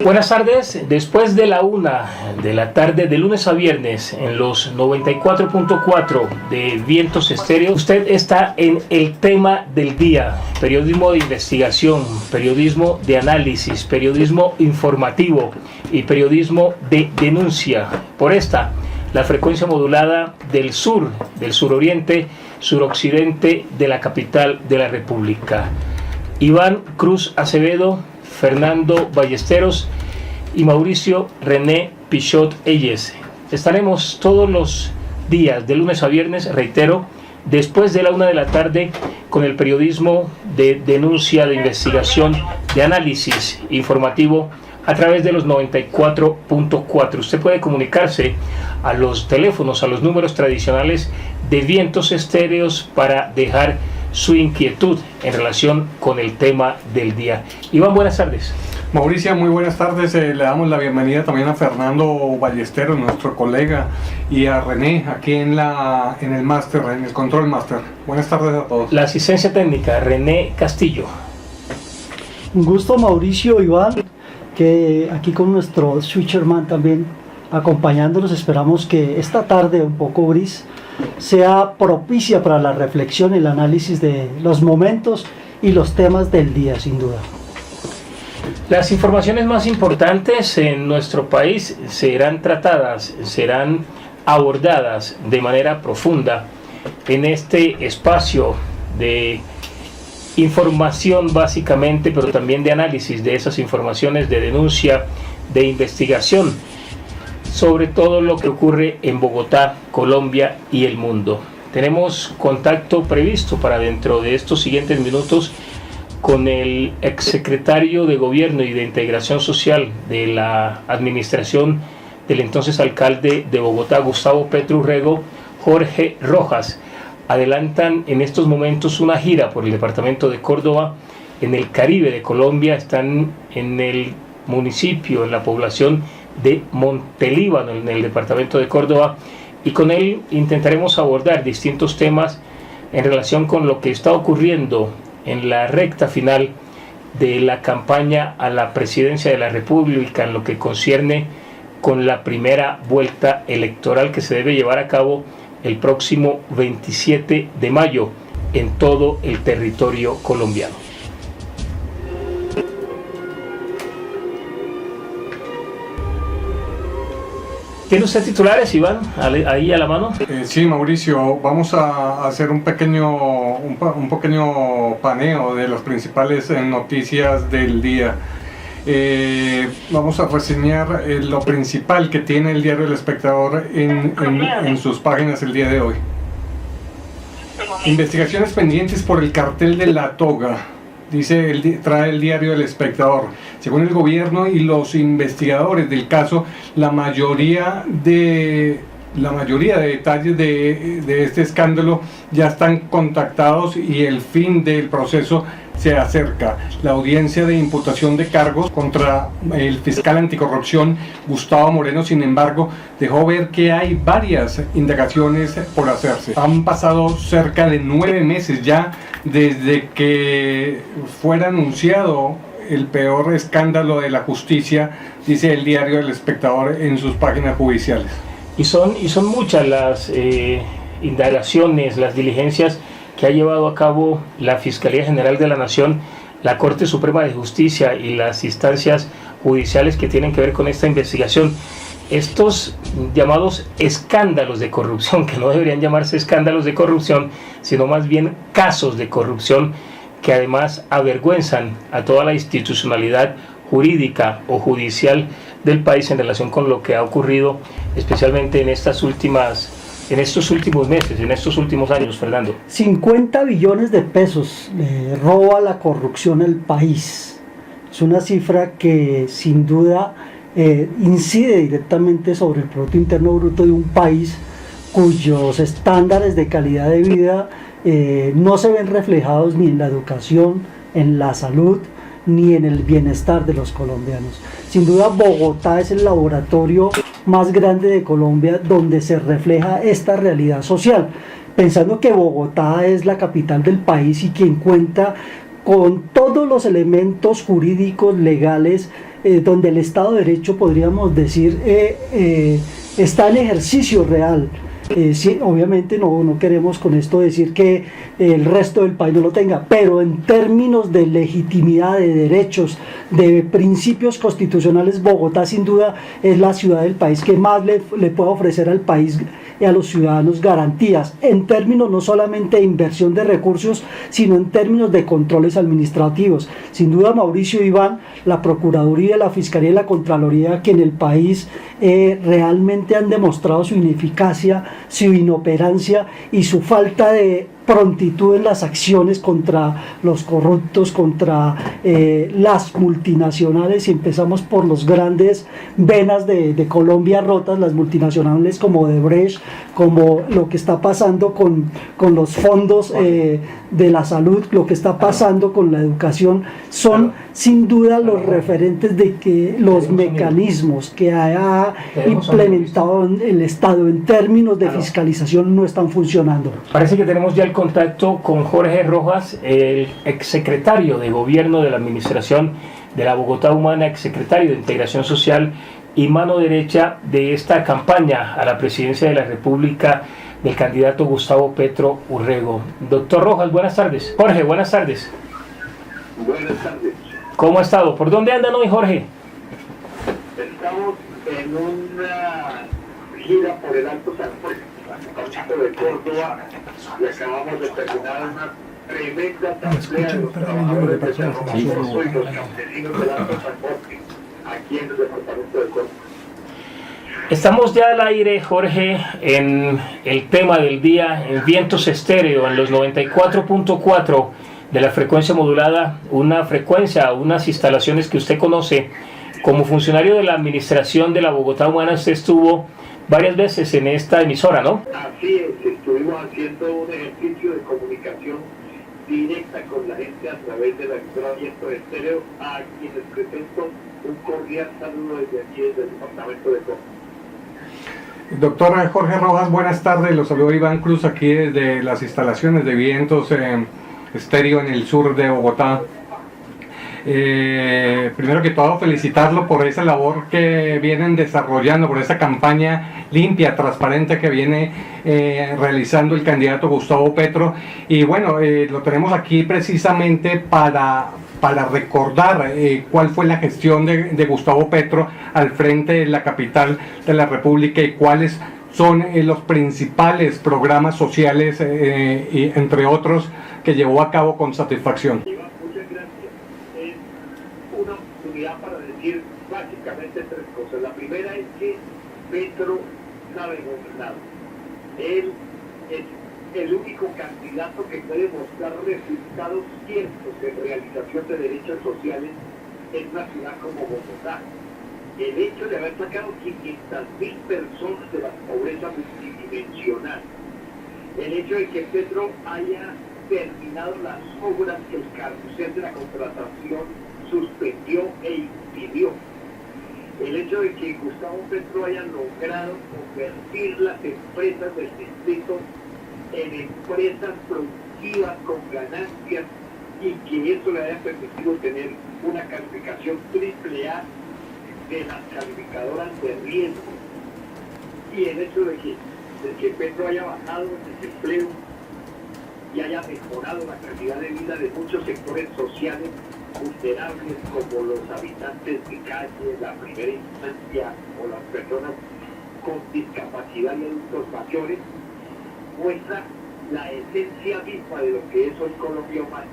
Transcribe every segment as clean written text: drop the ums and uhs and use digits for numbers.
Buenas tardes, después de la 1 p.m, de lunes a viernes, en los 94.4 de Vientos Estéreo, usted está en el tema del día: periodismo de investigación, periodismo de análisis, periodismo informativo y periodismo de denuncia. Por esta, la frecuencia modulada del suroriente, suroccidente de la capital de la República. Iván Cruz Acevedo, Fernando Ballesteros y Mauricio René Pichot Eyes. Estaremos todos los días, de lunes a viernes, reitero, después de la 1 p.m, con el periodismo de denuncia, de investigación, de análisis informativo a través de los 94.4. Usted puede comunicarse a los teléfonos, a los números tradicionales de Vientos Estéreos para dejar su inquietud en relación con el tema del día. Iván, buenas tardes. Mauricio, muy buenas tardes. Le damos la bienvenida también a Fernando Ballesteros, nuestro colega, y a René, aquí en el máster, en el control máster. Buenas tardes a todos. La asistencia técnica, René Castillo. Un gusto, Mauricio, Iván, que aquí con nuestro switcherman también acompañándonos. Esperamos que esta tarde un poco gris sea propicia para la reflexión y el análisis de los momentos y los temas del día, sin duda. Las informaciones más importantes en nuestro país serán tratadas, serán abordadas de manera profunda en este espacio de información básicamente, pero también de análisis de esas informaciones, de denuncia, de investigación sobre todo lo que ocurre en Bogotá, Colombia y el mundo. Tenemos contacto previsto para dentro de estos siguientes minutos con el exsecretario de Gobierno y de Integración Social de la administración del entonces alcalde de Bogotá, Gustavo Petro Urrego, Jorge Rojas. Adelantan en estos momentos una gira por el departamento de Córdoba, en el Caribe de Colombia. Están en el municipio, en la población de Montelíbano, en el departamento de Córdoba, y con él intentaremos abordar distintos temas en relación con lo que está ocurriendo en la recta final de la campaña a la presidencia de la República, en lo que concierne con la primera vuelta electoral que se debe llevar a cabo el próximo 27 de mayo en todo el territorio colombiano. ¿Tiene usted titulares, Iván, ahí a la mano? Sí, Mauricio, vamos a hacer un pequeño paneo de las principales noticias del día. Vamos a reseñar lo principal que tiene el diario El Espectador en sus páginas el día de hoy. Investigaciones pendientes por el cartel de La Toga, trae el diario El Espectador. Según el gobierno y los investigadores del caso, la mayoría de detalles de este escándalo ya están contactados y el fin del proceso se acerca. La audiencia de imputación de cargos contra el fiscal anticorrupción Gustavo Moreno, sin embargo, dejó ver que hay varias indagaciones por hacerse. Han pasado cerca de 9 meses ya desde que fuera anunciado el peor escándalo de la justicia, dice el diario El Espectador en sus páginas judiciales. Y son muchas las indagaciones, las diligencias que ha llevado a cabo la Fiscalía General de la Nación, la Corte Suprema de Justicia y las instancias judiciales que tienen que ver con esta investigación. Estos llamados escándalos de corrupción, que no deberían llamarse escándalos de corrupción, sino más bien casos de corrupción, que además avergüenzan a toda la institucionalidad jurídica o judicial del país en relación con lo que ha ocurrido, especialmente en estos últimos meses, en estos últimos años, Fernando. 50 billones de pesos roba la corrupción al país. Es una cifra que sin duda incide directamente sobre el Producto Interno Bruto de un país cuyos estándares de calidad de vida no se ven reflejados ni en la educación, en la salud, ni en el bienestar de los colombianos. Sin duda, Bogotá es el laboratorio más grande de Colombia donde se refleja esta realidad social, pensando que Bogotá es la capital del país y quien cuenta con todos los elementos jurídicos, legales, donde el Estado de Derecho, podríamos decir, está en ejercicio real. Sí, obviamente no queremos con esto decir que el resto del país no lo tenga, pero en términos de legitimidad, de derechos, de principios constitucionales, Bogotá sin duda es la ciudad del país que más le puede ofrecer al país y a los ciudadanos garantías, en términos no solamente de inversión de recursos, sino en términos de controles administrativos. Sin duda, Mauricio, Iván, la Procuraduría, la Fiscalía y la Contraloría, que en el país realmente han demostrado su ineficacia, su inoperancia y su falta de prontitud en las acciones contra los corruptos, contra las multinacionales, y empezamos por los grandes venas de Colombia rotas, las multinacionales como Odebrecht, como lo que está pasando con los fondos de la salud, lo que está pasando con la educación, son sin duda los referentes de que los mecanismos que ha implementado el Estado en términos de fiscalización no están funcionando. Parece que tenemos ya el contacto con Jorge Rojas, el exsecretario de Gobierno de la Administración de la Bogotá Humana, exsecretario de Integración Social y mano derecha de esta campaña a la presidencia de la República del candidato Gustavo Petro Urrego. Doctor Rojas, buenas tardes. Jorge, buenas tardes. Buenas tardes. ¿Cómo ha estado? ¿Por dónde andan hoy, Jorge? Estamos en una gira por el Alto San Juan, de Córdoba, y acabamos de terminar una tremenda asamblea de los trabajadores de Cerro Macoso y los campesinos del Alto San Juan, aquí en el departamento de Córdoba. Estamos ya al aire, Jorge, en el tema del día, en Vientos Estéreo, en los 94.4 de la frecuencia modulada, una frecuencia, unas instalaciones que usted conoce. Como funcionario de la Administración de la Bogotá Humana, usted estuvo varias veces en esta emisora, ¿no? Así es, estuvimos haciendo un ejercicio de comunicación directa con la gente a través de la emisora Vientos Estéreo, a quienes presento un cordial saludo desde aquí, desde el departamento de Córdoba. Doctor Jorge Rojas, buenas tardes. Los saludo Iván Cruz aquí desde las instalaciones de Vientos Estéreo en el sur de Bogotá. Primero que todo, felicitarlo por esa labor que vienen desarrollando, por esa campaña limpia, transparente que viene realizando el candidato Gustavo Petro. Y bueno, lo tenemos aquí precisamente para recordar cuál fue la gestión de Gustavo Petro al frente de la capital de la República y cuáles son los principales programas sociales, y entre otros, que llevó a cabo con satisfacción. Muchas gracias. Es una oportunidad para decir básicamente tres cosas. La primera es que Petro sabe gobernar. Él es el único candidato que puede mostrar resultados ciertos en realización de derechos sociales en una ciudad como Bogotá. El hecho de haber sacado 500.000 personas de la pobreza multidimensional, el hecho de que Petro haya terminado las obras que el carrusel de la contratación suspendió e impidió, el hecho de que Gustavo Petro haya logrado convertir las empresas del distrito en empresas productivas con ganancias y que eso le haya permitido tener una calificación AAA de las calificadoras de riesgo, y el hecho de que Petro haya bajado el desempleo y haya mejorado la calidad de vida de muchos sectores sociales vulnerables como los habitantes de calle, la primera instancia o las personas con discapacidad y adultos mayores, muestra la esencia misma de lo que es hoy Colombia Humana,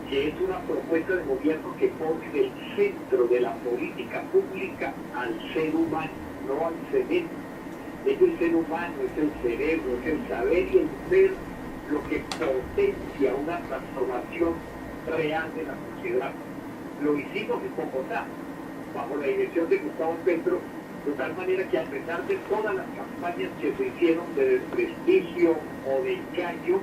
que es una propuesta de gobierno que pone en el centro de la política pública al ser humano, no al cemento. Es el ser humano, es el cerebro, es el saber y el ser lo que potencia una transformación real de la sociedad. Lo hicimos en Bogotá, bajo la dirección de Gustavo Petro, de tal manera que a pesar de todas las campañas que se hicieron de desprestigio o de engaño,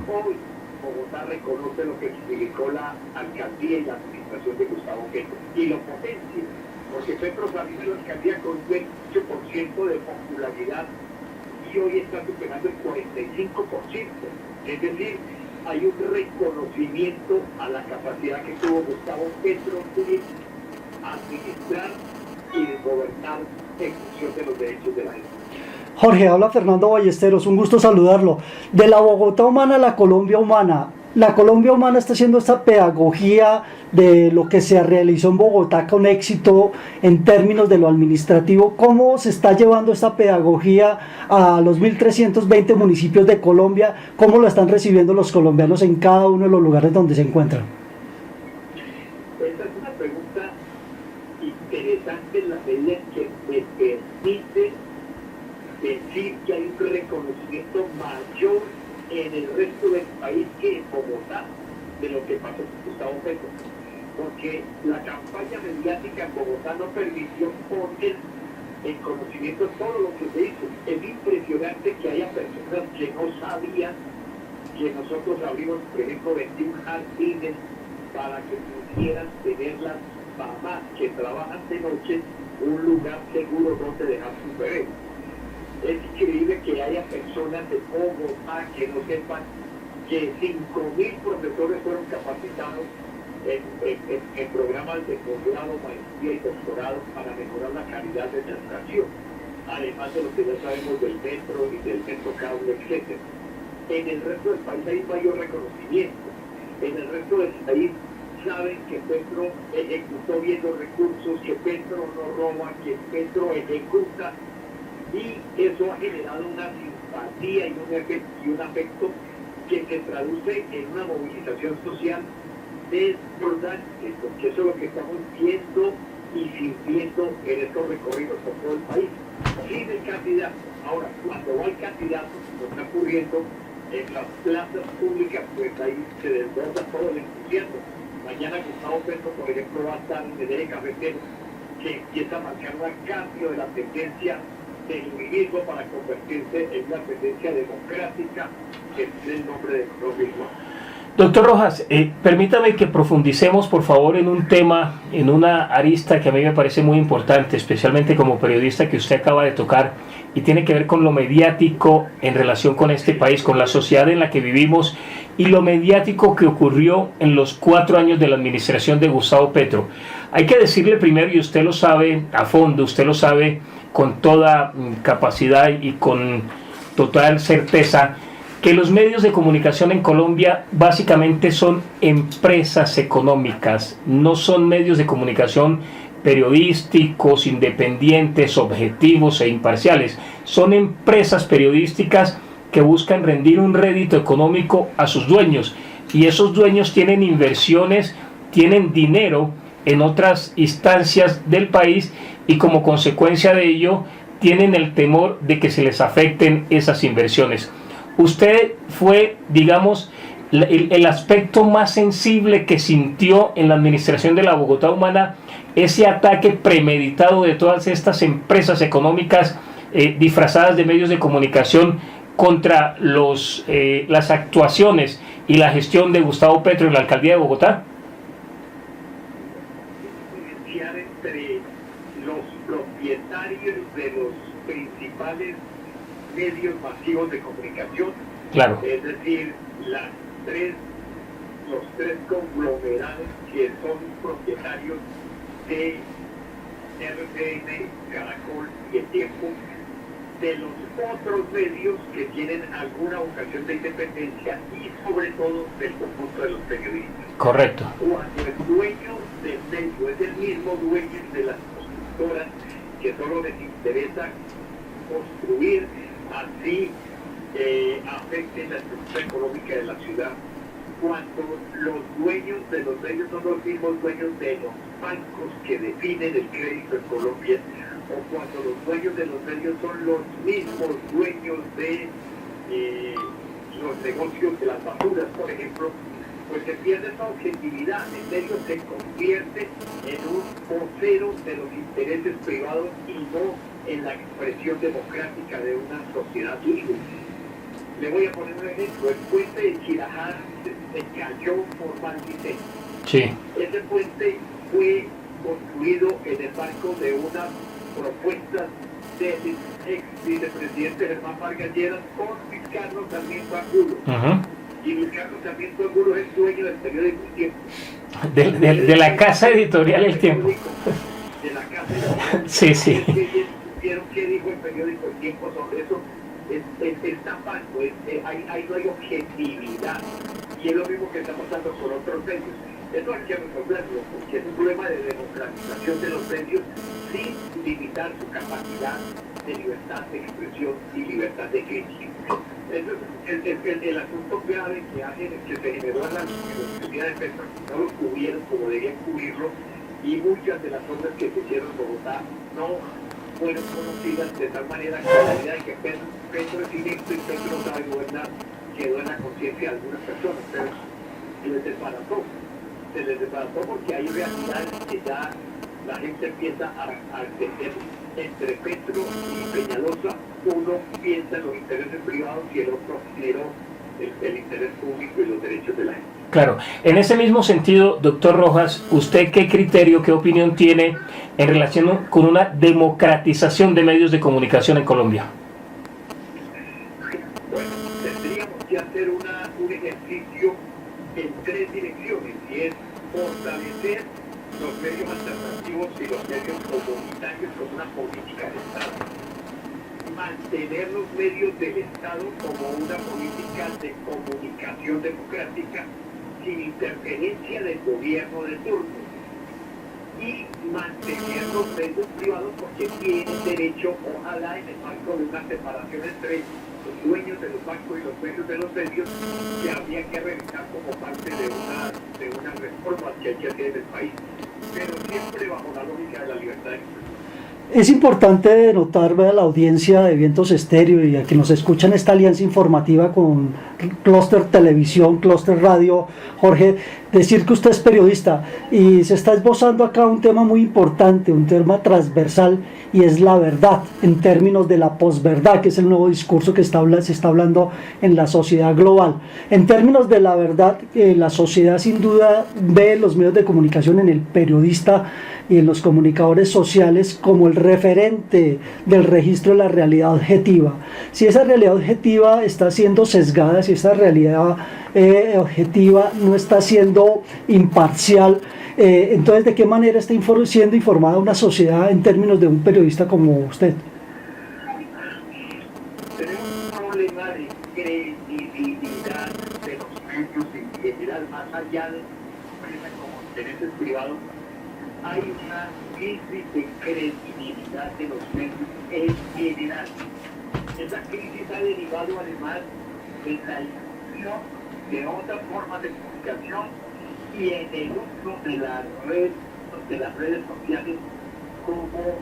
hoy Bogotá reconoce lo que significó la alcaldía y la administración de Gustavo Petro y lo potencia, porque Petro salió de la alcaldía con un 28% de popularidad y hoy está superando el 45%. Es decir, hay un reconocimiento a la capacidad que tuvo Gustavo Petro de administrar y gobernar en función de los derechos de la gente. Jorge, habla Fernando Ballesteros, un gusto saludarlo. De la Bogotá humana a la Colombia humana. La Colombia humana está haciendo esta pedagogía de lo que se realizó en Bogotá con éxito en términos de lo administrativo. ¿Cómo se está llevando esta pedagogía a los 1.320 municipios de Colombia? ¿Cómo lo están recibiendo los colombianos en cada uno de los lugares donde se encuentran? Esta es una pregunta interesante en la medida en que me permite decir que hay un reconocimiento mayor en el resto del país que en Bogotá de lo que pasó con Gustavo Petro, porque la campaña mediática en Bogotá no permitió poner en conocimiento todo lo que se hizo. Es impresionante que haya personas que no sabían que nosotros abrimos, por ejemplo, 21 jardines para que pudieran tener las mamás que trabajan de noche un lugar seguro donde dejar sus bebés. Es increíble que haya personas de Bogotá que no sepan que 5.000 profesores fueron capacitados en programas de posgrado, maestría y doctorado para mejorar la calidad de la educación, además de lo que ya sabemos del metro y del metro cable, etc. En el resto del país hay mayor reconocimiento. En el resto del país saben que Petro ejecutó bien los recursos, que Petro no roba, que Petro ejecuta, y eso ha generado una simpatía y un afecto que se traduce en una movilización social desbordante, porque eso es lo que estamos viendo y sintiendo en estos recorridos por todo el país. Sin el candidato. Ahora, cuando va el candidato, como está ocurriendo en las plazas públicas, pues ahí se desborda todo el entusiasmo. Mañana Gustavo Petro, por ejemplo, va a estar en el eje cafetero, que empieza a marcar un cambio de la tendencia del uribismo para convertirse en una tendencia democrática, que es el nombre de Colombia. Doctor Rojas, permítame que profundicemos por favor en un tema, en una arista que a mí me parece muy importante, especialmente como periodista, que usted acaba de tocar, y tiene que ver con lo mediático en relación con este país, con la sociedad en la que vivimos y lo mediático que ocurrió en los 4 años de la administración de Gustavo Petro. Hay que decirle primero, y usted lo sabe a fondo, usted lo sabe con toda capacidad y con total certeza, que los medios de comunicación en Colombia básicamente son empresas económicas, no son medios de comunicación periodísticos, independientes, objetivos e imparciales. Son empresas periodísticas que buscan rendir un rédito económico a sus dueños, y esos dueños tienen inversiones, tienen dinero en otras instancias del país, y como consecuencia de ello tienen el temor de que se les afecten esas inversiones. Usted fue, digamos, el aspecto más sensible que sintió en la administración de la Bogotá humana, ese ataque premeditado de todas estas empresas económicas disfrazadas de medios de comunicación contra las actuaciones y la gestión de Gustavo Petro en la alcaldía de Bogotá. Entre los propietarios de los principales medios masivos de comunicación, Claro. Es decir, los tres conglomerados que son propietarios de RCN, Caracol y El Tiempo, de los otros medios que tienen alguna vocación de independencia y sobre todo del conjunto de los periodistas. Correcto. Cuando el dueño del medio es el mismo dueño de las constructoras, que solo les interesa construir, así afecten la estructura económica de la ciudad. Cuando los dueños de los medios son los mismos dueños de los bancos que definen el crédito en Colombia, o cuando los dueños de los medios son los mismos dueños de los negocios de las basuras, por ejemplo, pues se pierde esa objetividad. El medio se convierte en un vocero de los intereses privados y no en la expresión democrática de una sociedad libre. Le voy a poner un ejemplo. El puente de Chirajá se cayó por mal diseño. Sí. Ese puente fue construido en el marco de unas propuestas del ex vicepresidente Germán Vargas Lleras con Luis Carlos Sarmiento Angulo. Y Luis Carlos Sarmiento Angulo es dueño del periódico El Tiempo. de la casa editorial El Tiempo. De la casa editorial. Sí, sí. ¿Vieron qué dijo el periódico El Tiempo sobre eso? Es tan falso, ahí no hay objetividad. Y es lo mismo que está pasando con otros medios. Eso hay que resolverlo, porque es un problema de democratización de los medios sin limitar su capacidad de libertad de expresión y libertad de crítica. Eso es el asunto grave que se generó en la Universidad de Petro, no lo cubrieron como debían cubrirlo, y muchas de las obras que se hicieron en Bogotá no fueron conocidas de tal manera que la idea de que Petro es inepto y Petro no sabe gobernar quedó en la conciencia de algunas personas, pero se les desbarató porque hay realidades que ya la gente empieza a entender. Entre Petro y Peñalosa, uno piensa en los intereses privados y el otro primero el interés público y los derechos de la gente. Claro, en ese mismo sentido, doctor Rojas, ¿usted qué criterio, qué opinión tiene en relación con una democratización de medios de comunicación en Colombia? Bueno, tendríamos que hacer un ejercicio en tres direcciones, y es fortalecer los medios alternativos y los medios comunitarios como una política de Estado, mantener los medios del Estado como una política de comunicación democrática sin interferencia del gobierno de turno, y mantener los medios privados porque tienen derecho, ojalá en el marco de una separación entre los dueños de los bancos y los dueños de los medios, que habría que revisar como parte de una reforma que hay que hacer en el país, pero siempre bajo la lógica de la libertad de expresión. Es importante notar a la audiencia de Vientos Estéreo y a quienes nos escuchan esta alianza informativa con Clúster Televisión, Clúster Radio, Jorge, decir que usted es periodista y se está esbozando acá un tema muy importante, un tema transversal, y es la verdad en términos de la posverdad, que es el nuevo discurso que se está hablando en la sociedad global. En términos de la verdad, la sociedad sin duda ve los medios de comunicación, en el periodista y en los comunicadores sociales, como el referente del registro de la realidad objetiva. Si esa realidad objetiva está siendo sesgada, si esa realidad objetiva no está siendo imparcial, entonces ¿de qué manera está siendo informada una sociedad en términos de un periodista como usted? Tenemos un problema de credibilidad de los medios en general, más allá de empresas como intereses privados. Hay una crisis de credibilidad de los medios en general. Esa crisis ha derivado además de la inclusión de otras formas de comunicación y en el uso de las redes sociales como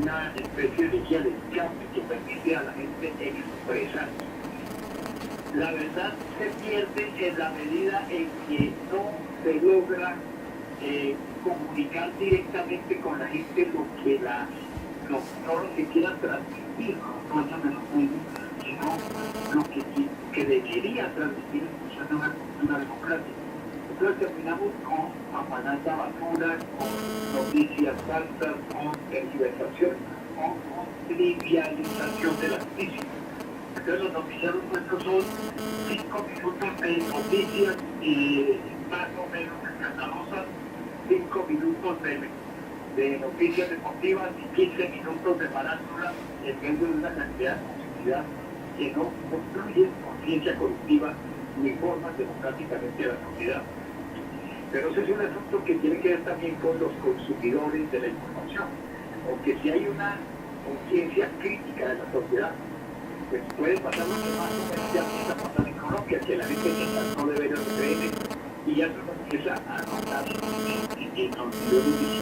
una especie de guía de escape que permite a la gente expresar. La verdad se pierde en la medida en que no se logra comunicar directamente con la gente no lo que quieran transmitir los dueños de los medios, sino lo que debería transmitir en función de una cultura democrática. Entonces terminamos con afanada basura, con noticias falsas, con tergiversación, con trivialización de las noticias. Entonces los noticieros nuestros son 5 minutos de noticias más o menos escandalosas, 5 minutos de noticias deportivas y 15 minutos de farándula en medio de una cantidad de publicidad que no construye conciencia colectiva ni forman democráticamente a la sociedad. Pero ese es un asunto que tiene que ver también con los consumidores de la información, porque si hay una conciencia crítica de la sociedad, pues puede pasar lo que más o menos ya empieza a pasar en Colombia, que la gente no debe ver los TN y ya se empieza a notar en los niveles de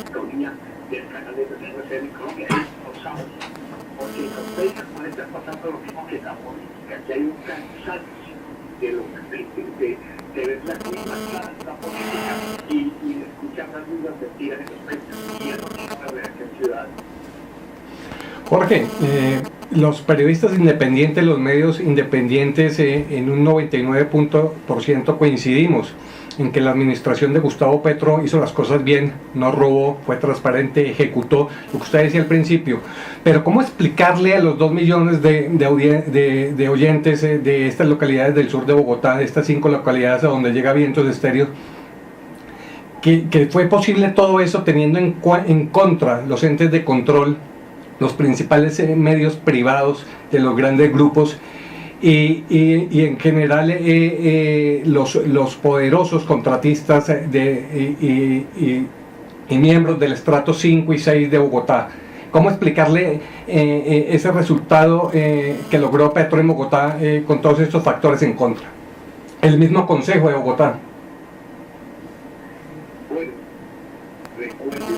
sintonía del canal de RCN en Colombia. Ellos no saben, porque en los medios puede estar pasando lo mismo que en la política, que hay un cansancio de ver las mismas caras de la política y de escuchar las mismas mentiras en los medios, y eso no es una reacción ciudadana. Jorge, los periodistas independientes, los medios independientes, en un 99% coincidimos en que la administración de Gustavo Petro hizo las cosas bien, no robó, fue transparente, ejecutó lo que usted decía al principio. Pero ¿cómo explicarle a los 2 millones de oyentes de estas localidades del sur de Bogotá, de estas 5 localidades a donde llega Vientos Estéreo, que fue posible todo eso teniendo en contra los entes de control, los principales medios privados de los grandes grupos y en general los poderosos contratistas y miembros del estrato 5 y 6 de Bogotá. ¿Cómo explicarle ese resultado que logró Petro en Bogotá con todos estos factores en contra? El mismo Consejo de Bogotá. Bueno, recuerden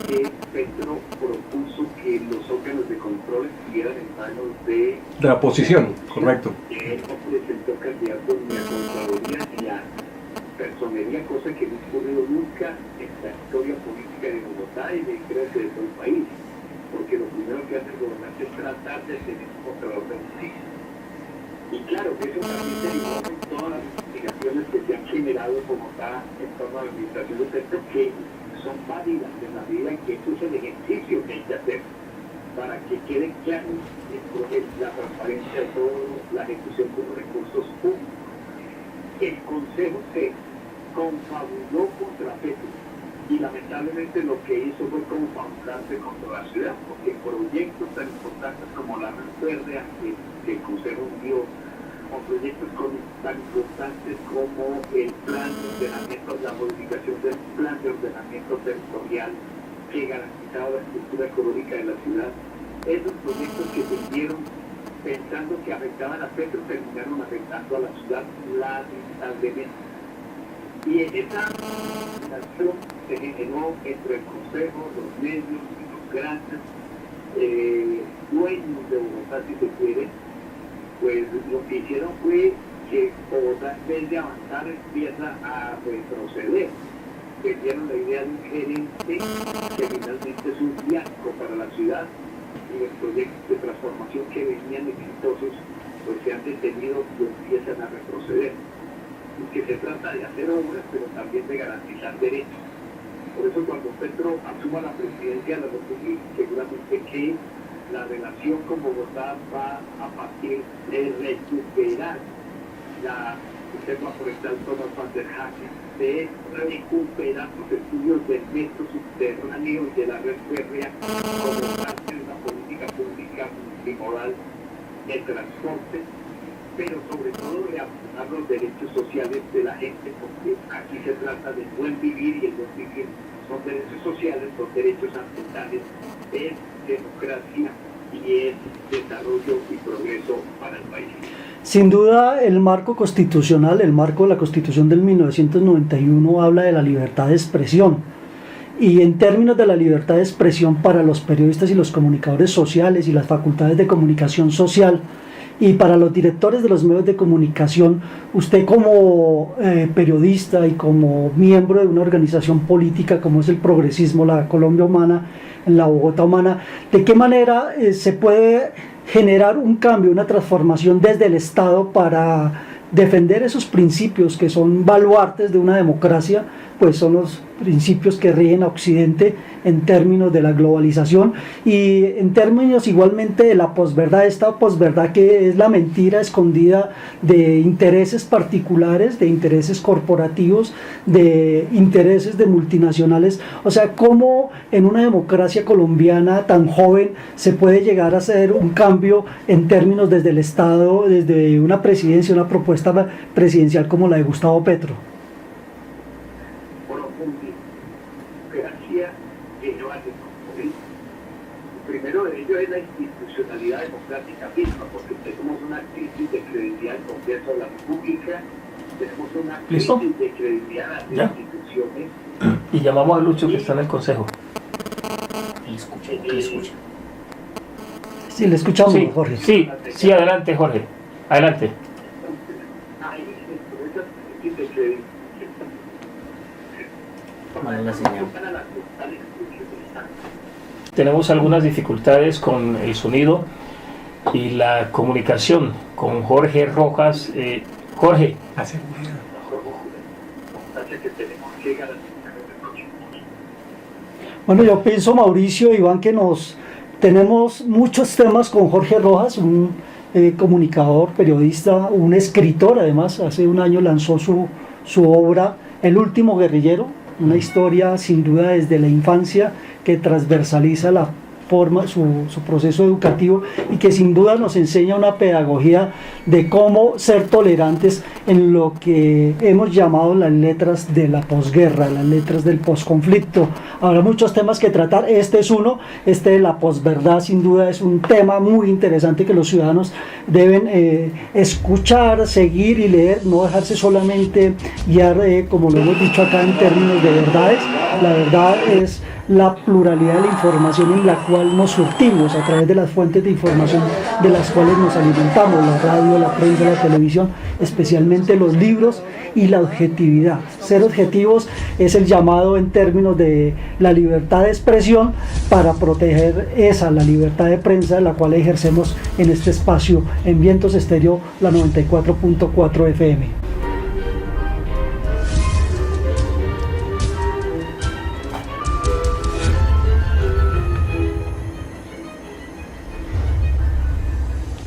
que Petro propuso que los órganos de control estuvieran en manos de la oposición, correcto. Él no presentó candidatos ni a Contraloría ni a Personería, cosa que no ha ocurrido nunca en la historia política de Bogotá y de creo que de todo el país. Porque lo primero que hace el gobernante es tratar de tener un controlador de justicia. Y claro, que eso también derivó en todas las investigaciones que se han generado en Bogotá en torno a la administración de Petro, que son válidas en la medida en que eso es el ejercicio que hay que hacer para que quede claro la transparencia de toda la ejecución de los recursos públicos. El Consejo se confabuló contra Petro y lamentablemente lo que hizo fue confabularse contra la ciudad, porque proyectos tan importantes como la red férrea que el Consejo dio, o proyectos tan importantes como el plan de ordenamiento, la modificación del plan de ordenamiento territorial que garantizaba la estructura económica de la ciudad, esos proyectos que se hicieron pensando que afectaban a Petro terminaron afectando a la ciudad lamentablemente. Y en esa relación se generó entre el Consejo, los medios y los grandes dueños de Bogotá, si se quiere, pues lo que hicieron fue que Bogotá, en vez de avanzar, empieza a retroceder. Vendieron la idea de un gerente que finalmente es un fiasco para la ciudad y los proyectos de transformación que venían exitosos pues se han detenido y empiezan a retroceder. Y que se trata de hacer obras, pero también de garantizar derechos. Por eso cuando Petro asuma la presidencia de la República, seguramente que la relación con Bogotá va a partir de recuperar el tema forestal Thomas van der Hagen, de recuperar los estudios del metro subterráneo y de la red férrea como parte de la política pública multimodal del transporte, pero sobre todo reafirmar los derechos sociales de la gente, porque aquí se trata de buen vivir y el buen vivir son derechos sociales, son derechos ambientales, es democracia y es desarrollo y progreso para el país. Sin duda, el marco constitucional, el marco de la Constitución del 1991 habla de la libertad de expresión. Y en términos de la libertad de expresión para los periodistas y los comunicadores sociales y las facultades de comunicación social, y para los directores de los medios de comunicación, usted como periodista y como miembro de una organización política como es el Progresismo, la Colombia Humana, la Bogotá Humana, ¿de qué manera se puede generar un cambio, una transformación desde el Estado para defender esos principios que son baluartes de una democracia? Pues son los principios que rigen a Occidente en términos de la globalización y en términos igualmente de la posverdad, esta posverdad que es la mentira escondida de intereses particulares, de intereses corporativos, de intereses de multinacionales. O sea, cómo en una democracia colombiana tan joven se puede llegar a hacer un cambio en términos desde el Estado, desde una presidencia, una propuesta presidencial como la de Gustavo Petro. Primero de ello es la institucionalidad democrática misma, porque tenemos una crisis de credibilidad en Congreso de la República, tenemos una crisis de credibilidad en las instituciones. Y llamamos a Lucho que está en el Consejo. ¿Le escucha? Sí, le escuchamos, Sí, Jorge. sí, adelante, Jorge. Adelante. Ahí, dentro de esas crisis de credibilidad, Mala señal. Tenemos algunas dificultades con el sonido y la comunicación con Jorge Rojas. Jorge. Bueno, yo pienso, Mauricio, Iván, que tenemos muchos temas con Jorge Rojas, un comunicador, periodista, un escritor. Además, hace un año lanzó su obra El último guerrillero, una historia sin duda desde la infancia que transversaliza su proceso educativo y que sin duda nos enseña una pedagogía de cómo ser tolerantes en lo que hemos llamado las letras de la posguerra, las letras del posconflicto. Habrá muchos temas que tratar, este es uno, este de la posverdad sin duda es un tema muy interesante que los ciudadanos deben escuchar, seguir y leer, no dejarse solamente guiar, como lo hemos dicho acá, en términos de verdades. La verdad es la pluralidad de la información en la cual nos surtimos a través de las fuentes de información de las cuales nos alimentamos, la radio, la prensa, la televisión, especialmente los libros, y la objetividad. Ser objetivos es el llamado en términos de la libertad de expresión para proteger la libertad de prensa, la cual ejercemos en este espacio en Vientos Estéreo, la 94.4 FM.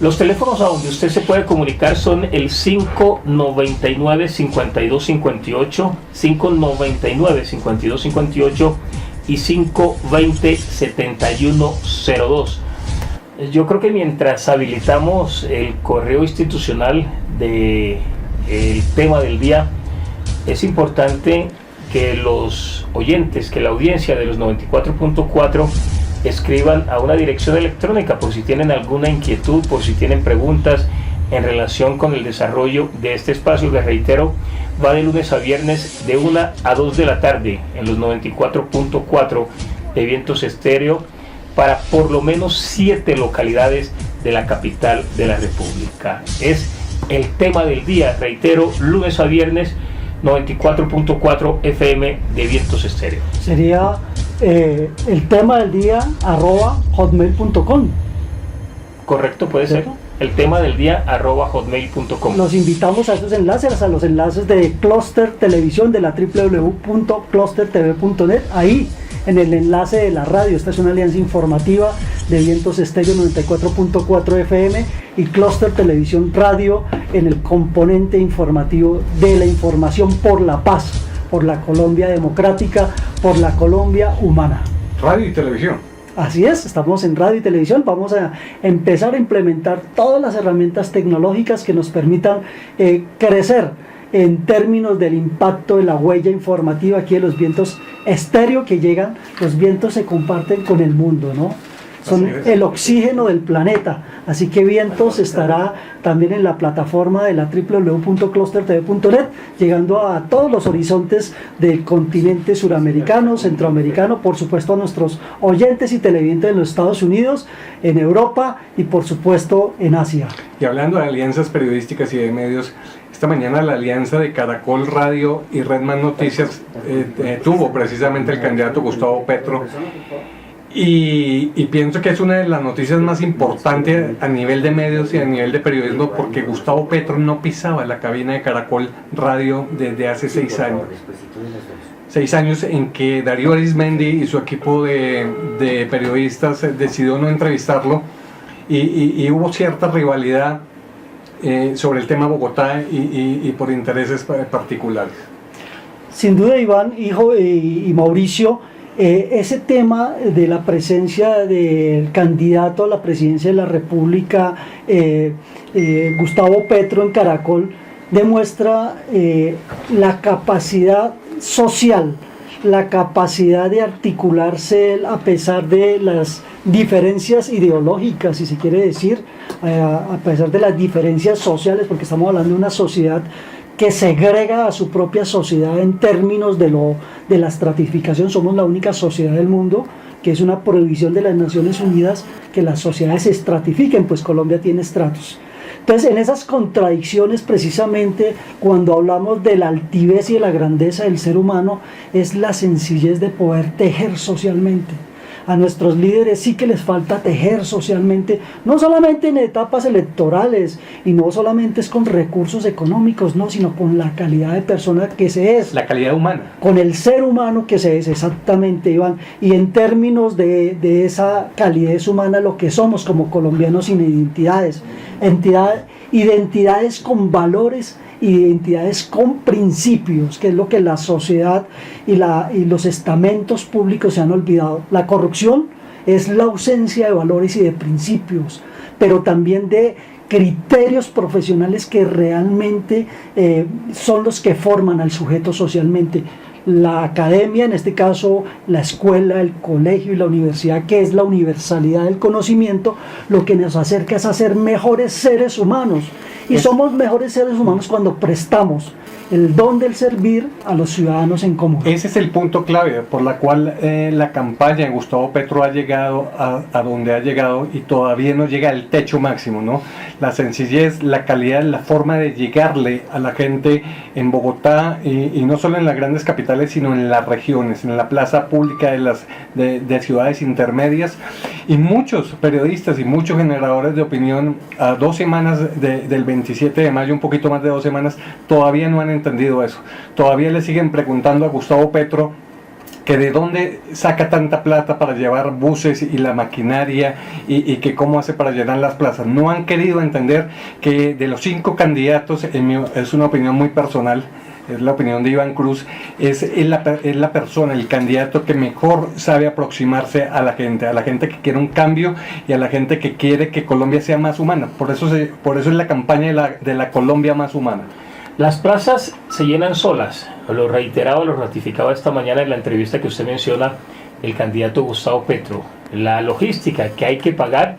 Los teléfonos a donde usted se puede comunicar son el 599-5258, 599-5258 y 520-7102. Yo creo que mientras habilitamos el correo institucional del tema del día, es importante que los oyentes, que la audiencia de los 94.4 escriban a una dirección electrónica por si tienen alguna inquietud, por si tienen preguntas en relación con el desarrollo de este espacio que, reitero, va de lunes a viernes de 1 a 2 de la tarde en los 94.4 de Vientos Estéreo para por lo menos 7 localidades de la capital de la República. Es el tema del día, reitero, lunes a viernes, 94.4 FM de Vientos Estéreo. Sería el tema del día @hotmail.com. Correcto, puede ser. El tema del día @hotmail.com. Los invitamos a estos enlaces, a los enlaces de Cluster Televisión, de la www.clustertv.net. Ahí en el enlace de la radio, esta es una alianza informativa de Vientos Estéreo 94.4 FM y Cluster Televisión Radio en el componente informativo de la información por la paz, por la Colombia democrática, por la Colombia humana. Radio y televisión. Así es, estamos en radio y televisión, vamos a empezar a implementar todas las herramientas tecnológicas que nos permitan crecer en términos del impacto de la huella informativa aquí de los Vientos Estéreo que llegan. Los vientos se comparten con el mundo, ¿no? Son el oxígeno del planeta, así que Vientos estará también en la plataforma de la www.clustertv.net, llegando a todos los horizontes del continente suramericano, centroamericano, por supuesto a nuestros oyentes y televidentes en los Estados Unidos, en Europa y por supuesto en Asia. Y hablando de alianzas periodísticas y de medios, esta mañana la alianza de Caracol Radio y Redman Noticias tuvo precisamente el candidato Gustavo Petro. Y pienso que es una de las noticias más importantes a nivel de medios y a nivel de periodismo, porque Gustavo Petro no pisaba la cabina de Caracol Radio desde hace 6 años. 6 años en que Darío Arizmendi y su equipo de periodistas decidió no entrevistarlo y hubo cierta rivalidad sobre el tema Bogotá y por intereses particulares. Sin duda, Iván, hijo y Mauricio, ese tema de la presencia del candidato a la presidencia de la República, Gustavo Petro, en Caracol, demuestra la capacidad social, la capacidad de articularse a pesar de las diferencias ideológicas, si se quiere decir, a pesar de las diferencias sociales, porque estamos hablando de una sociedad que segrega a su propia sociedad en términos de la estratificación. Somos la única sociedad del mundo que es una prohibición de las Naciones Unidas que las sociedades se estratifiquen, pues Colombia tiene estratos. Entonces, en esas contradicciones, precisamente, cuando hablamos de la altivez y de la grandeza del ser humano, es la sencillez de poder tejer socialmente. A nuestros líderes sí que les falta tejer socialmente, no solamente en etapas electorales, y no solamente es con recursos económicos, no, sino con la calidad de persona que se es. La calidad humana. Con el ser humano que se es, exactamente, Iván. Y en términos de esa calidez humana, lo que somos como colombianos sin identidades, identidades con valores y entidades con principios, que es lo que la sociedad y los estamentos públicos se han olvidado. La corrupción es la ausencia de valores y de principios, pero también de criterios profesionales que realmente son los que forman al sujeto socialmente. La academia, en este caso la escuela, el colegio y la universidad, que es la universalidad del conocimiento, lo que nos acerca es a ser mejores seres humanos. Y somos mejores seres humanos cuando prestamos el don del servir a los ciudadanos en común. Ese es el punto clave por la cual la campaña de Gustavo Petro ha llegado a donde ha llegado y todavía no llega al techo máximo, ¿no? La sencillez, la calidad, la forma de llegarle a la gente en Bogotá y no solo en las grandes capitales, sino en las regiones, en la plaza pública de ciudades intermedias, y muchos periodistas y muchos generadores de opinión a 2 semanas del 27 de mayo, un poquito más de 2 semanas, todavía no han entendido eso. Todavía le siguen preguntando a Gustavo Petro que de dónde saca tanta plata para llevar buses y la maquinaria y que cómo hace para llenar las plazas. No han querido entender que de los 5 candidatos, es una opinión muy personal, es la opinión de Iván Cruz, es la persona, el candidato que mejor sabe aproximarse a la gente que quiere un cambio y a la gente que quiere que Colombia sea más humana. Por eso es la campaña de la Colombia más humana. Las plazas se llenan solas, lo reiteraba, lo ratificaba esta mañana en la entrevista que usted menciona el candidato Gustavo Petro. La logística que hay que pagar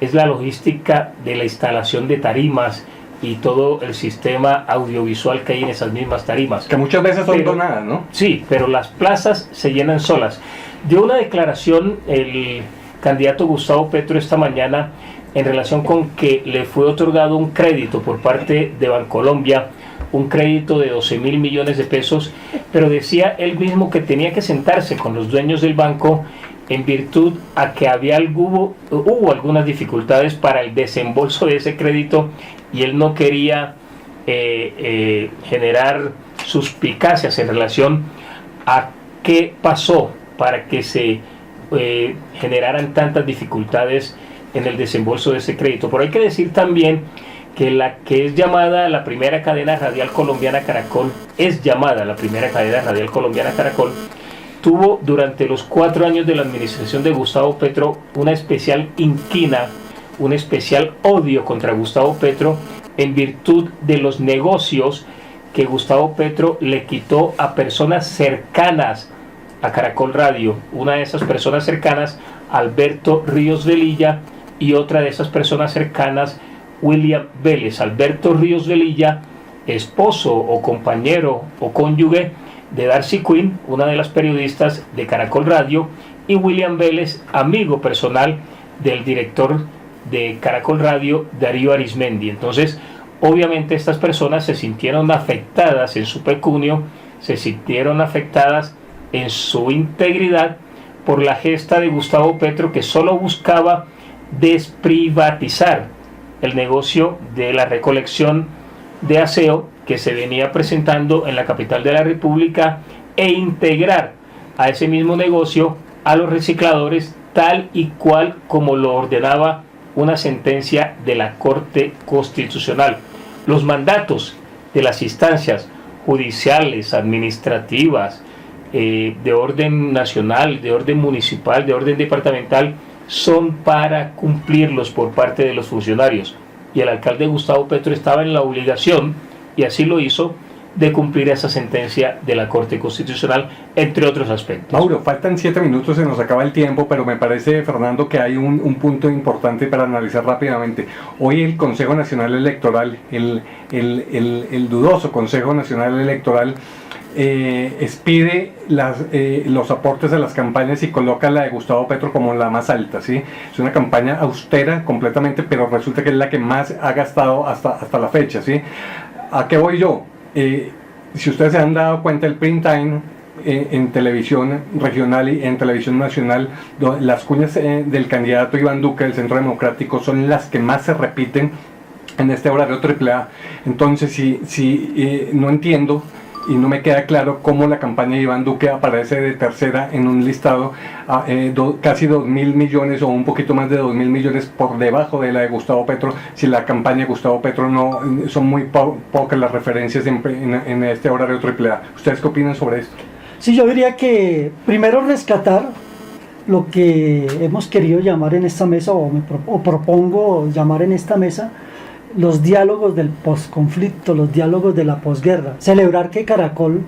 es la logística de la instalación de tarimas y todo el sistema audiovisual que hay en esas mismas tarimas. Que muchas veces son donadas, ¿no? Sí, pero las plazas se llenan solas. Dio una declaración el candidato Gustavo Petro esta mañana en relación con que le fue otorgado un crédito por parte de Bancolombia, un crédito de 12.000 millones de pesos, pero decía él mismo que tenía que sentarse con los dueños del banco en virtud a que hubo algunas dificultades para el desembolso de ese crédito y él no quería generar suspicacias en relación a qué pasó para que se generaran tantas dificultades en el desembolso de ese crédito. Pero hay que decir también que la que es llamada la primera cadena radial colombiana Caracol, tuvo durante los 4 años de la administración de Gustavo Petro una especial inquina, un especial odio contra Gustavo Petro en virtud de los negocios que Gustavo Petro le quitó a personas cercanas a Caracol Radio. Una de esas personas cercanas, Alberto Ríos Velilla, y otra de esas personas cercanas, William Vélez. Alberto Ríos Velilla, esposo o compañero o cónyuge de Darcy Quinn, una de las periodistas de Caracol Radio, y William Vélez, amigo personal del director de Caracol Radio, Darío Arizmendi. Entonces, obviamente estas personas se sintieron afectadas en su pecunio, se sintieron afectadas en su integridad por la gesta de Gustavo Petro, que solo buscaba desprivatizar el negocio de la recolección de aseo que se venía presentando en la capital de la República e integrar a ese mismo negocio a los recicladores tal y cual como lo ordenaba una sentencia de la Corte Constitucional. Los mandatos de las instancias judiciales, administrativas, de orden nacional, de orden municipal, de orden departamental, son para cumplirlos por parte de los funcionarios. Y el alcalde Gustavo Petro estaba en la obligación, y así lo hizo, de cumplir esa sentencia de la Corte Constitucional, entre otros aspectos. Mauro, faltan 7 minutos, se nos acaba el tiempo, pero me parece, Fernando, que hay un punto importante para analizar rápidamente. Hoy el Consejo Nacional Electoral, el dudoso Consejo Nacional Electoral, expide los aportes a las campañas y coloca la de Gustavo Petro como la más alta, ¿sí? Es una campaña austera completamente, pero resulta que es la que más ha gastado hasta la fecha, ¿sí? ¿A qué voy yo? Si ustedes se han dado cuenta, el prime time en televisión regional y en televisión nacional, las cuñas del candidato Iván Duque del Centro Democrático son las que más se repiten en este horario AAA. Entonces, no entiendo y no me queda claro cómo la campaña de Iván Duque aparece de tercera en un listado casi 2.000 millones o un poquito más de 2.000 millones por debajo de la de Gustavo Petro, si la campaña de Gustavo Petro no son muy pocas las referencias en este horario AAA. ¿Ustedes qué opinan sobre esto? Sí, yo diría que primero rescatar lo que hemos querido llamar en esta mesa, o propongo llamar en esta mesa, los diálogos del posconflicto, los diálogos de la posguerra. Celebrar que Caracol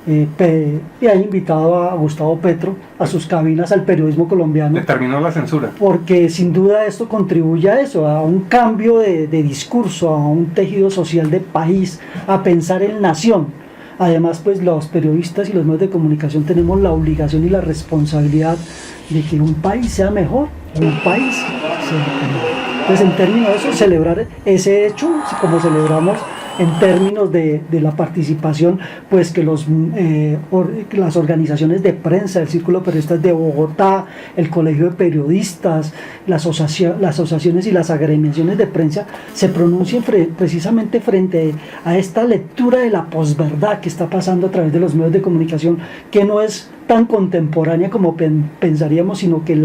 ha invitado a Gustavo Petro a sus cabinas al periodismo colombiano. Determinó la censura. Porque sin duda esto contribuye a eso, a un cambio de discurso, a un tejido social de país, a pensar en nación. Además, pues los periodistas y los medios de comunicación tenemos la obligación y la responsabilidad de que un país sea mejor, un país sea mejor. Entonces, en términos de eso, celebrar ese hecho, como celebramos en términos de la participación, pues que las organizaciones de prensa, el Círculo de Periodistas de Bogotá, el Colegio de Periodistas, las asociaciones y las agremiaciones de prensa se pronuncien precisamente frente a esta lectura de la posverdad que está pasando a través de los medios de comunicación, que no es tan contemporánea como pensaríamos, sino que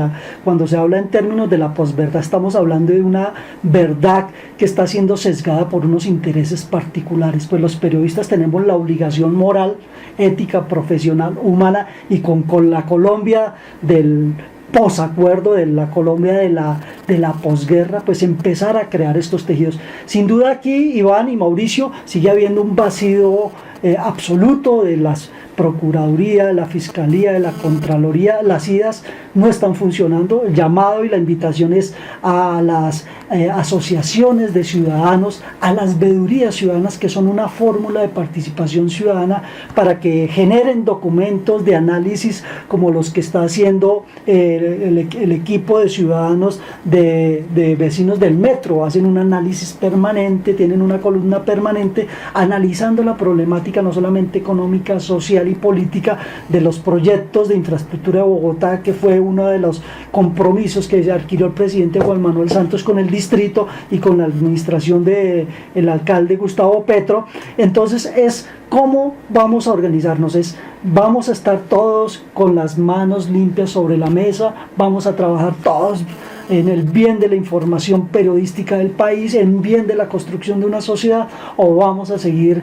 cuando se habla en términos de la posverdad estamos hablando de una verdad que está siendo sesgada por unos intereses particulares. Pues los periodistas tenemos la obligación moral, ética, profesional, humana, y con la Colombia del posacuerdo, de la Colombia de la posguerra, pues empezar a crear estos tejidos. Sin duda aquí, Iván y Mauricio, sigue habiendo un vacío absoluto de las Procuraduría, de la Fiscalía, de la Contraloría. Las IDAs no están funcionando. El llamado y la invitación es a las asociaciones de ciudadanos, a las veedurías ciudadanas, que son una fórmula de participación ciudadana, para que generen documentos de análisis como los que está haciendo el equipo de ciudadanos de vecinos del metro. Hacen un análisis permanente, tienen una columna permanente analizando la problemática no solamente económica, social y política de los proyectos de infraestructura de Bogotá, que fue uno de los compromisos que adquirió el presidente Juan Manuel Santos con el distrito y con la administración del alcalde Gustavo Petro. Entonces es cómo vamos a organizarnos, vamos a estar todos con las manos limpias sobre la mesa, vamos a trabajar todos en el bien de la información periodística del país, en bien de la construcción de una sociedad, o vamos a seguir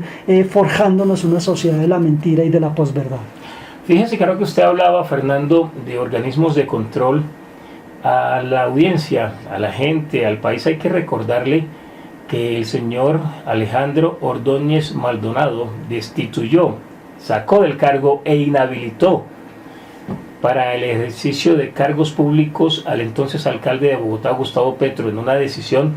forjándonos una sociedad de la mentira y de la posverdad. Fíjense, claro que usted hablaba, Fernando, de organismos de control. A la audiencia, a la gente, al país, hay que recordarle que el señor Alejandro Ordóñez Maldonado destituyó, sacó del cargo e inhabilitó para el ejercicio de cargos públicos al entonces alcalde de Bogotá, Gustavo Petro, en una decisión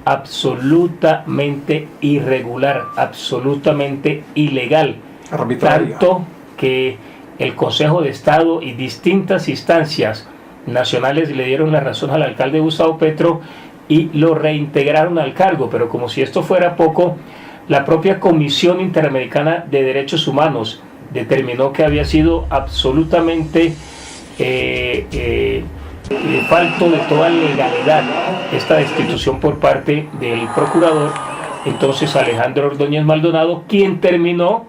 absolutamente irregular, absolutamente ilegal. Arbitraria. Tanto que el Consejo de Estado y distintas instancias nacionales le dieron la razón al alcalde Gustavo Petro y lo reintegraron al cargo. Pero como si esto fuera poco, la propia Comisión Interamericana de Derechos Humanos determinó que había sido absolutamente falto de toda legalidad esta destitución por parte del procurador entonces Alejandro Ordóñez Maldonado, quien terminó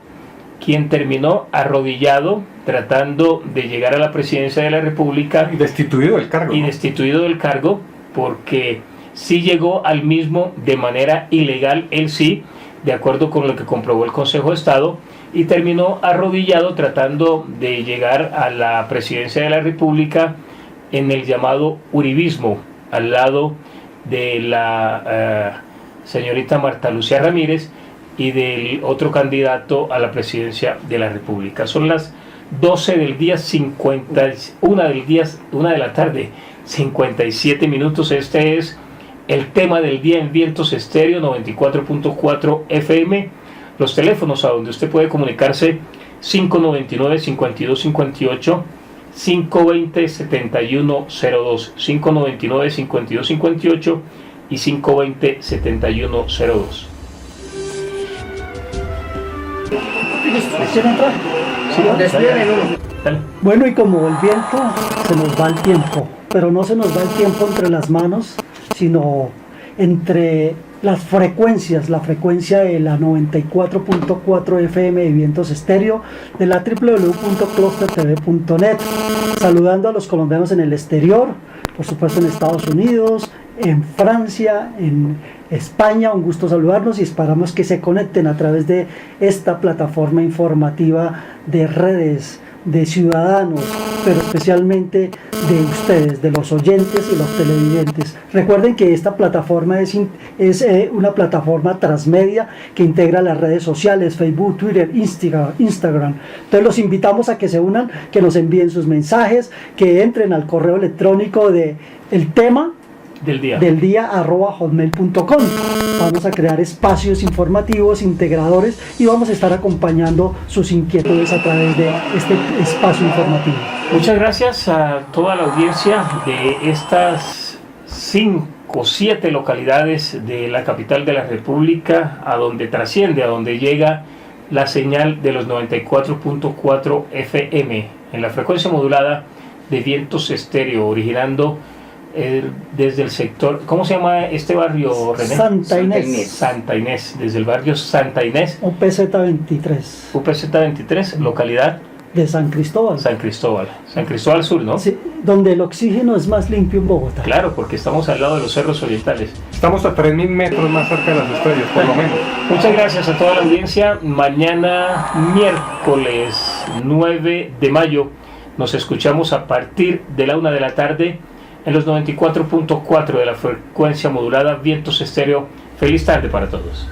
arrodillado tratando de llegar a la presidencia de la República y destituido del cargo. Y destituido del cargo porque sí llegó al mismo de manera ilegal, él sí, de acuerdo con lo que comprobó el Consejo de Estado, y terminó arrodillado tratando de llegar a la presidencia de la República en el llamado uribismo, al lado de la señorita Marta Lucía Ramírez y del otro candidato a la presidencia de la República. Son las 12 del día, 1 de la tarde, 57 minutos. Este es el tema del día en Vientos Estéreo 94.4 FM. Los teléfonos a donde usted puede comunicarse: 599-5258, 520-7102, 599-5258 y 520-7102. ¿Quieren entrar? Sí, bueno, y como el viento, se nos va el tiempo, pero no se nos va el tiempo entre las manos, sino entre las frecuencias, la frecuencia de la 94.4 FM de Vientos Estéreo, de la www.clustertv.net, saludando a los colombianos en el exterior, por supuesto en Estados Unidos, en Francia, en España. Un gusto saludarnos y esperamos que se conecten a través de esta plataforma informativa de redes, de ciudadanos, pero especialmente de ustedes, de los oyentes y los televidentes. Recuerden que esta plataforma es una plataforma transmedia que integra las redes sociales, Facebook, Twitter, Instagram. Entonces los invitamos a que se unan, que nos envíen sus mensajes, que entren al correo electrónico de el tema del día @hotmail.com. Vamos a crear espacios informativos, integradores, y vamos a estar acompañando sus inquietudes a través de este espacio informativo. Muchas gracias a toda la audiencia de estas 5 o 7 localidades de la capital de la República, a donde trasciende, a donde llega la señal de los 94.4 FM en la frecuencia modulada de Vientos Estéreo, originando desde el sector, ¿cómo se llama este barrio, René? Santa Inés. Santa Inés, desde el barrio Santa Inés. UPZ 23. UPZ 23, localidad de San Cristóbal. San Cristóbal Sur, ¿no? Sí, donde el oxígeno es más limpio en Bogotá. Claro, porque estamos al lado de los cerros orientales. Estamos a 3.000 metros más cerca de las estrellas, por lo menos. Muchas gracias a toda la audiencia. Mañana, miércoles 9 de mayo, nos escuchamos a partir de la 1 de la tarde en los 94.4 de la frecuencia modulada Vientos Estéreo. Feliz tarde para todos.